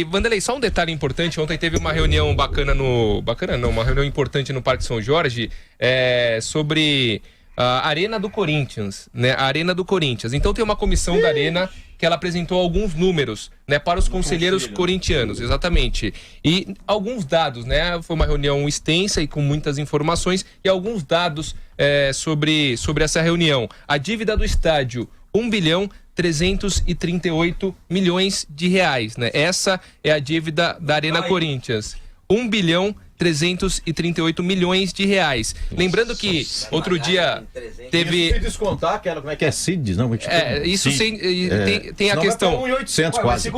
E, Vanderlei, só um detalhe importante. Ontem teve uma reunião uma reunião importante no Parque São Jorge sobre a Arena do Corinthians, né? A Arena do Corinthians. Então tem uma comissão da Arena que ela apresentou alguns números, né, para os conselheiros corintianos, exatamente. E alguns dados, né? Foi uma reunião extensa e com muitas informações e alguns dados sobre essa reunião. A dívida do estádio, 1.338 bilhões de reais, né? Essa é a dívida da Arena Corinthians. 1.338 bilhões de reais. Lembrando que outro dia teve... Se descontar aquela, como é que é? CIDs, não? Isso tem a questão... 1.800 quase.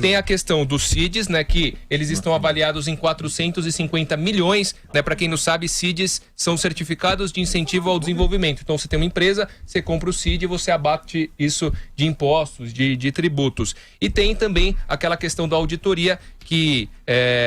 Tem a questão dos CIDs, né? Que eles estão avaliados em 450 milhões, né? Para quem não sabe, CIDs são certificados de incentivo ao desenvolvimento. Então você tem uma empresa, você compra o CID e você abate isso de impostos, de tributos. E tem também aquela questão da auditoria que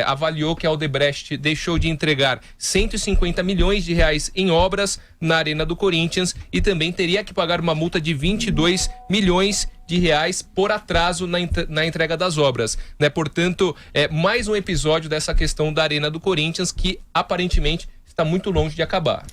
avaliou que a Odebrecht deixou de entregar 150 milhões de reais em obras na Arena do Corinthians e também teria que pagar uma multa de 22 milhões de reais por atraso na entrega das obras, né? Portanto, mais um episódio dessa questão da Arena do Corinthians que aparentemente está muito longe de acabar.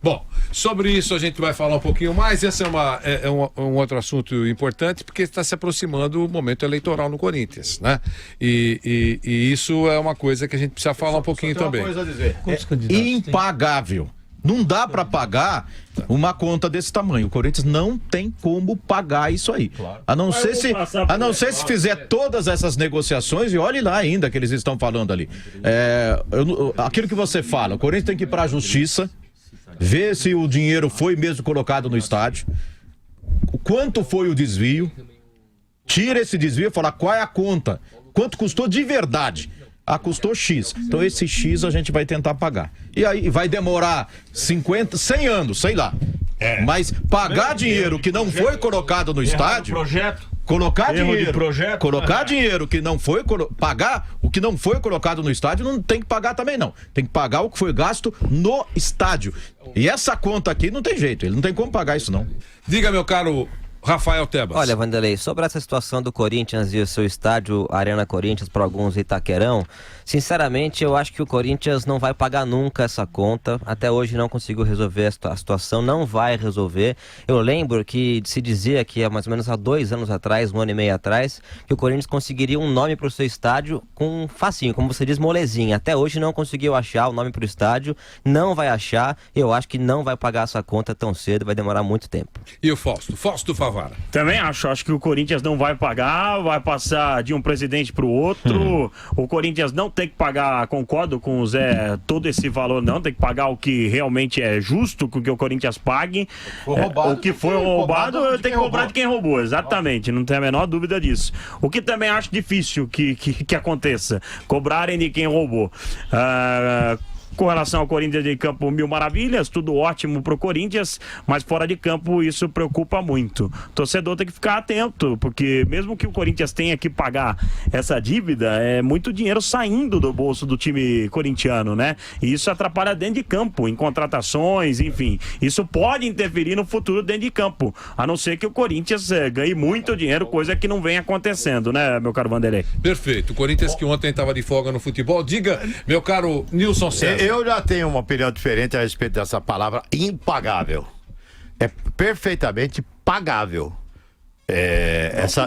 Bom, sobre isso a gente vai falar um pouquinho mais. Esse é um outro assunto importante, porque está se aproximando o momento eleitoral no Corinthians, né? E isso é uma coisa que a gente precisa falar um pouquinho também. Uma coisa a dizer. Impagável. Não dá para pagar uma conta desse tamanho. O Corinthians não tem como pagar isso aí. Claro. A não ser se fizer todas essas negociações, e olhe lá ainda que eles estão falando ali. Aquilo que você fala, o Corinthians tem que ir para a justiça, ver se o dinheiro foi mesmo colocado no estádio, quanto foi o desvio, tira esse desvio e fala qual é a conta, quanto custou de verdade. Custou X. Então esse X a gente vai tentar pagar. E aí vai demorar 50, 100 anos, sei lá. Mas pagar dinheiro que não foi colocado no estádio... Colocar dinheiro que não foi... Pagar o que não foi colocado no estádio não tem que pagar também, não. Tem que pagar o que foi gasto no estádio. E essa conta aqui não tem jeito. Ele não tem como pagar isso, não. Diga, meu caro Rafael Tebas. Olha, Vanderlei, sobre essa situação do Corinthians e o seu estádio Arena Corinthians, para alguns Itaquerão, sinceramente eu acho que o Corinthians não vai pagar nunca essa conta. Até hoje não conseguiu resolver a situação, não vai resolver. Eu lembro que se dizia que há mais ou menos há 2 anos atrás, 1 ano e meio atrás, que o Corinthians conseguiria um nome para o seu estádio com facinho, como você diz, molezinha. Até hoje não conseguiu achar o nome para o estádio, não vai achar. Eu acho que não vai pagar essa conta tão cedo, vai demorar muito tempo. E o Fausto? Fausto Favara? Também acho que o Corinthians não vai pagar, vai passar de um presidente para o outro. O Corinthians não tem que pagar, concordo com o Zé, todo esse valor não, tem que pagar o que realmente é justo que o Corinthians pague. O que foi roubado, tem que cobrar de quem roubou, exatamente, não tem a menor dúvida disso. O que também acho difícil que aconteça, cobrarem de quem roubou. Com relação ao Corinthians de campo, 1000 maravilhas, tudo ótimo pro Corinthians, mas fora de campo isso preocupa muito. O torcedor tem que ficar atento, porque mesmo que o Corinthians tenha que pagar essa dívida, é muito dinheiro saindo do bolso do time corintiano, né? E isso atrapalha dentro de campo, em contratações, enfim. Isso pode interferir no futuro dentro de campo, a não ser que o Corinthians ganhe muito dinheiro, coisa que não vem acontecendo, né, meu caro Vanderlei? Perfeito. O Corinthians que ontem estava de folga no futebol. Diga, meu caro Nilson César. Eu já tenho uma opinião diferente a respeito dessa palavra impagável. É perfeitamente pagável.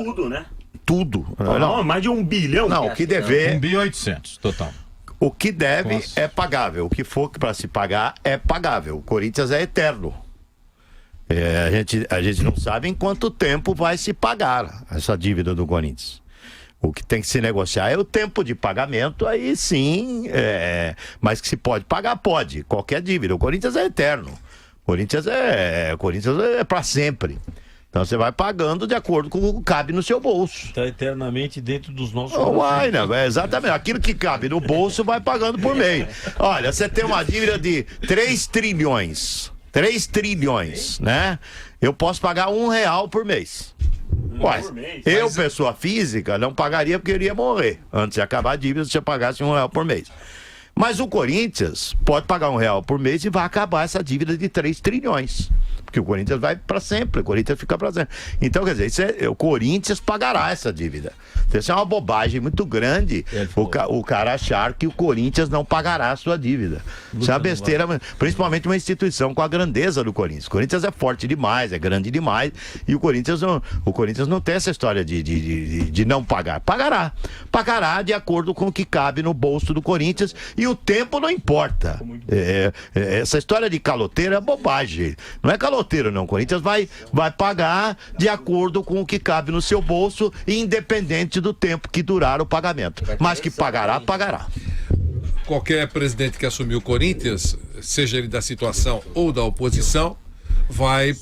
Tudo, né? Tudo. Não, mais de 1 bilhão. Não, o que dever... 1.800 total. O que deve é pagável. O que for para se pagar é pagável. O Corinthians é eterno. A gente não sabe em quanto tempo vai se pagar essa dívida do Corinthians. O que tem que se negociar é o tempo de pagamento, aí sim, mas que se pode pagar, pode. Qualquer dívida. O Corinthians é eterno. O Corinthians é para sempre. Então você vai pagando de acordo com o que cabe no seu bolso. Está eternamente dentro dos nossos exatamente. Aquilo que cabe no bolso vai pagando por mês. Olha, você tem uma dívida de 3 trilhões. 3 trilhões, né? Eu posso pagar R$1 por mês. Eu, pessoa física, não pagaria porque eu iria morrer. Antes de acabar a dívida, se eu pagasse R$1 por mês. Mas o Corinthians pode pagar R$1 por mês e vai acabar essa dívida de 3 trilhões. porque o Corinthians vai para sempre, o Corinthians fica para sempre. Então, quer dizer, o Corinthians pagará essa dívida. Então, isso é uma bobagem muito grande, o cara achar que o Corinthians não pagará a sua dívida. Isso é uma besteira, principalmente uma instituição com a grandeza do Corinthians. O Corinthians é forte demais, é grande demais, e o Corinthians não tem essa história de não pagar. Pagará de acordo com o que cabe no bolso do Corinthians, e o tempo não importa. Essa história de caloteiro é bobagem. Não é caloteiro, não. O Corinthians vai pagar de acordo com o que cabe no seu bolso, independente do tempo que durar o pagamento. Mas que pagará. Qualquer presidente que assumiu o Corinthians, seja ele da situação ou da oposição, vai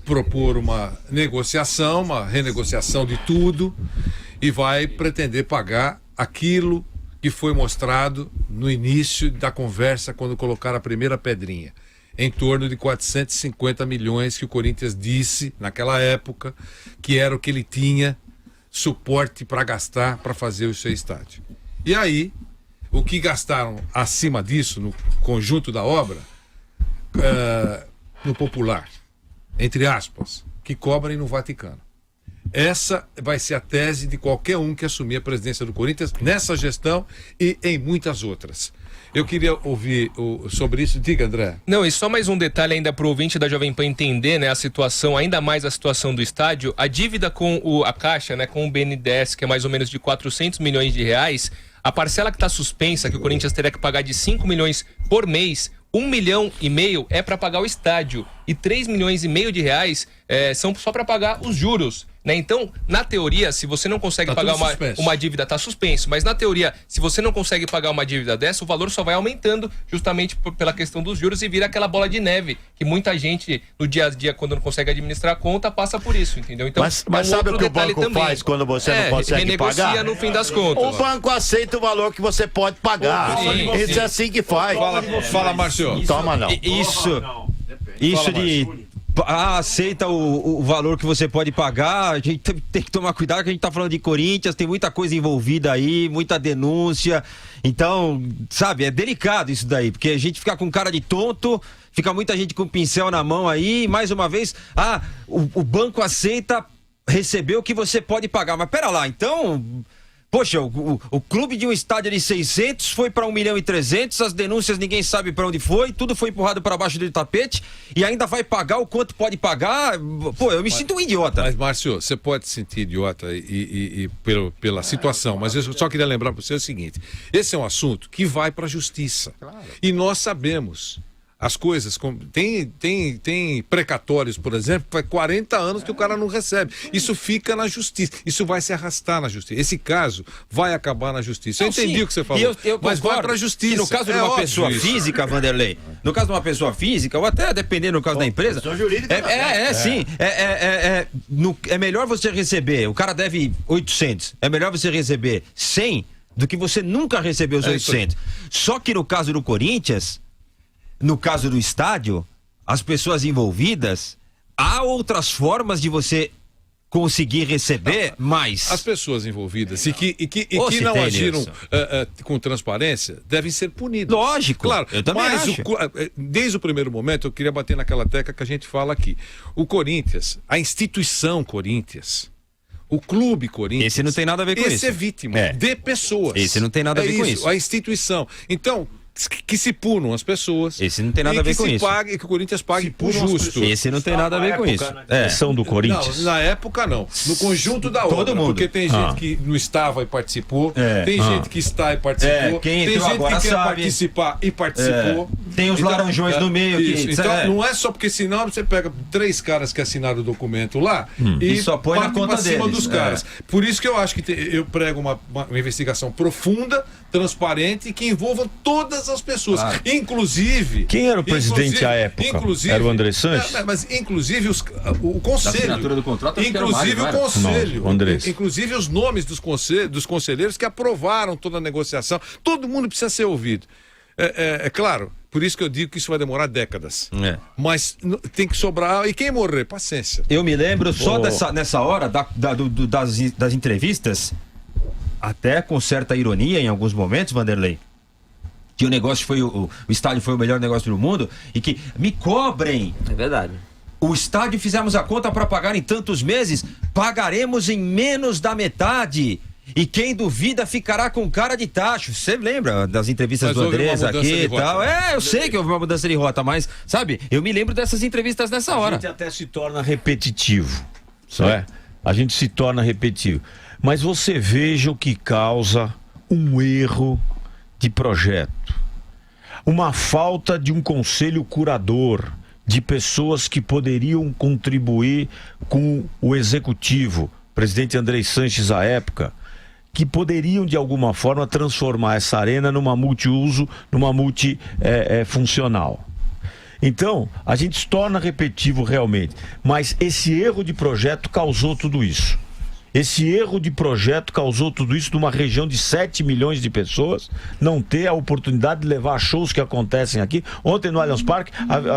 propor uma negociação, uma renegociação de tudo, e vai pretender pagar aquilo que foi mostrado no início da conversa, quando colocaram a primeira pedrinha. Em torno de 450 milhões que o Corinthians disse, naquela época, que era o que ele tinha suporte para gastar para fazer o seu estádio. E aí, o que gastaram acima disso, no conjunto da obra, no popular, entre aspas, que cobrem no Vaticano. Essa vai ser a tese de qualquer um que assumir a presidência do Corinthians nessa gestão e em muitas outras. Eu queria ouvir sobre isso. Diga, André. Não, e só mais um detalhe ainda para o ouvinte da Jovem Pan entender, né, a situação, ainda mais a situação do estádio. A dívida com a Caixa, né, com o BNDES, que é mais ou menos de 400 milhões de reais, a parcela que está suspensa, que o Corinthians teria que pagar de 5 milhões por mês, 1,5 milhão é para pagar o estádio e 3,5 milhões de reais são só para pagar os juros. Né? Então, na teoria, se você não consegue pagar uma dívida, está suspenso. Mas na teoria, se você não consegue pagar uma dívida dessa, o valor só vai aumentando justamente pela questão dos juros e vira aquela bola de neve que muita gente, no dia a dia, quando não consegue administrar a conta, passa por isso, entendeu? Então, mas sabe o que o banco também faz quando você não consegue pagar? No fim das contas. O banco aceita o valor que você pode pagar. Isso é assim que faz. Fala, Márcio. Toma não. Isso de... aceita o valor que você pode pagar. A gente tem que tomar cuidado, que a gente tá falando de Corinthians, tem muita coisa envolvida aí, muita denúncia. Então, sabe, é delicado isso daí, porque a gente fica com cara de tonto, fica muita gente com pincel na mão aí, e mais uma vez, o banco aceita receber o que você pode pagar. Mas pera lá, então... Poxa, o clube de um estádio de 600 foi para 1,3 milhão, as denúncias ninguém sabe para onde foi, tudo foi empurrado para baixo do tapete e ainda vai pagar o quanto pode pagar. Pô, eu me sinto um idiota. Mas, Márcio, você pode se sentir idiota pela situação, mas eu só queria lembrar para você o seguinte: esse é um assunto que vai para a justiça. Claro. E nós sabemos. As coisas, tem precatórios, por exemplo, faz 40 anos que o cara não recebe. Isso fica na justiça, isso vai se arrastar na justiça. Esse caso vai acabar na justiça. Eu entendi o que você falou, mas vai pra justiça. No caso de uma pessoa física, Vanderlei, no caso de uma pessoa física, ou até dependendo no caso da empresa, sim, é melhor você receber, o cara deve 800, é melhor você receber 100 do que você nunca receber os 800. Só que no caso do Corinthians... No caso do estádio, as pessoas envolvidas, há outras formas de você conseguir receber mais. As pessoas envolvidas e que não agiram com transparência devem ser punidas. Lógico. Claro, eu também acho. Desde o primeiro momento, eu queria bater naquela tecla que a gente fala aqui. O Corinthians, a instituição Corinthians, o clube Corinthians... Esse não tem nada a ver com isso. Esse é vítima de pessoas. Esse não tem nada a ver com isso. A instituição. Então... que se punam as pessoas. Esse não tem nada a ver com isso. E que o Corinthians pague por justo. Esse não tem nada a ver com isso. São do Corinthians. Não, na época não. No conjunto da obra. Todo mundo. Porque tem gente que não estava e participou. Tem gente que está e participou. Quem tem gente que quer participar e participou. Tem os laranjões no meio. Então não é só porque senão você pega 3 caras que assinaram o documento lá e só põe na conta cima deles. dos caras. Por isso que eu acho que eu prego uma investigação profunda, transparente, que envolva todas as pessoas. Inclusive... Quem era o presidente à época? Era o André Sanches? Mas inclusive o conselho. Na assinatura do contrato, inclusive o conselho. Não, inclusive os nomes dos conselheiros que aprovaram toda a negociação. Todo mundo precisa ser ouvido. É claro, por isso que eu digo que isso vai demorar décadas. Mas tem que sobrar. E quem morrer? Paciência. Eu me lembro só nessa hora das entrevistas, até com certa ironia em alguns momentos, Vanderlei, que o estádio foi o melhor negócio do mundo e que me cobrem. É verdade. o estádio, fizemos a conta para pagar em tantos meses, pagaremos em menos da metade. E quem duvida ficará com cara de tacho. Você lembra das entrevistas do Andrés aqui e tal? Eu sei que houve uma mudança de rota, mas, sabe, eu me lembro dessas entrevistas nessa hora. A gente até se torna repetitivo, não é? A gente se torna repetitivo. Mas você veja o que causa um erro de projeto. Uma falta de um conselho curador, de pessoas que poderiam contribuir com o executivo, presidente Andrés Sanches à época, que poderiam de alguma forma transformar essa arena numa multiuso, numa multifuncional. Então, a gente se torna repetitivo realmente, mas esse erro de projeto causou tudo isso. Esse erro de projeto causou tudo isso numa região de 7 milhões de pessoas, não ter a oportunidade de levar shows que acontecem aqui. Ontem no Allianz Parque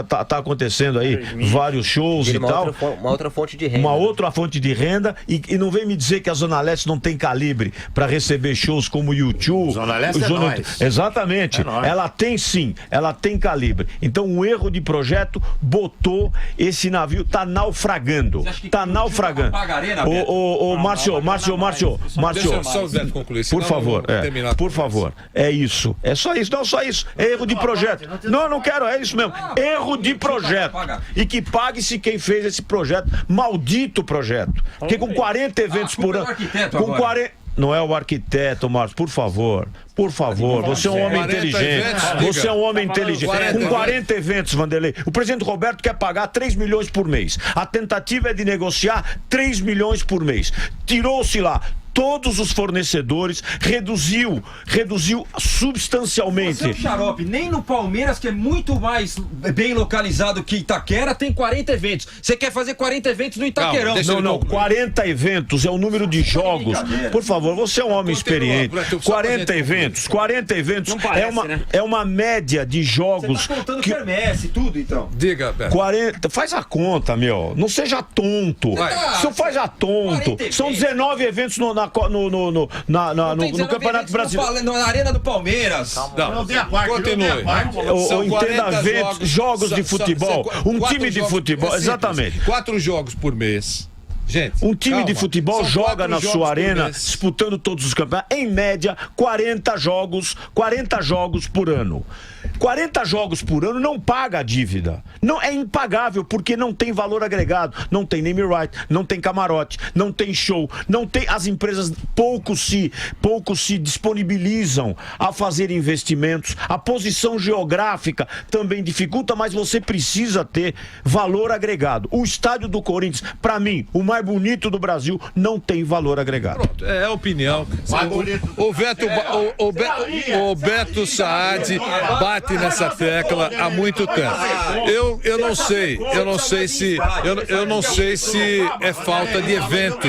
tá acontecendo aí vários shows e tal. Uma outra fonte de renda. Uma outra fonte de renda e não vem me dizer que a Zona Leste não tem calibre para receber shows como o YouTube. Zona Leste é nós. Exatamente. Ela tem sim, ela tem calibre. Então um erro de projeto botou esse navio, tá naufragando. Tá naufragando. Márcio, Deixa só o Zé concluir. Por favor, por favor, é isso. É só isso, não só isso. É erro de projeto. Não quero, é isso mesmo. Erro de projeto. E que pague-se quem fez esse projeto. Maldito projeto. Porque com 40 eventos por ano. Com 40. Não é o arquiteto, Márcio, por favor. Por favor, você é um homem inteligente. Você é um homem inteligente. Com 40 eventos, Vanderlei. O presidente Roberto quer pagar 3 milhões por mês. A tentativa é de negociar 3 milhões por mês. Tirou-se lá todos os fornecedores, reduziu substancialmente. Você é um xarope, nem no Palmeiras, que é muito mais bem localizado que Itaquera, tem 40 eventos. Você quer fazer 40 eventos no Itaquerão. Não, 40 eventos é o número de jogos. Por favor, você é um homem experiente. 40 eventos é uma média de jogos. Você tá contando que quermesse, tudo, então. Diga, Beto. 40, faz a conta, meu. Não seja tonto. Você faz a tonto. São 19 eventos no Campeonato Brasileiro. Na Arena do Palmeiras. Não tem a parte. Continue. Entenda jogos de futebol. Um time de futebol, exatamente. 4 jogos por mês. Gente, um time de futebol joga na sua arena, disputando todos os campeonatos, em média 40 jogos por ano. 40 jogos por ano não paga a dívida. Não é impagável porque não tem valor agregado, não tem name right, não tem camarote, não tem show, não tem, as empresas pouco se disponibilizam a fazer investimentos. A posição geográfica também dificulta, mas você precisa ter valor agregado. O estádio do Corinthians, para mim, o mais bonito do Brasil, não tem valor agregado. Pronto, é a opinião. O Beto Saad bate nessa tecla há muito tempo. Eu não sei se é falta de evento.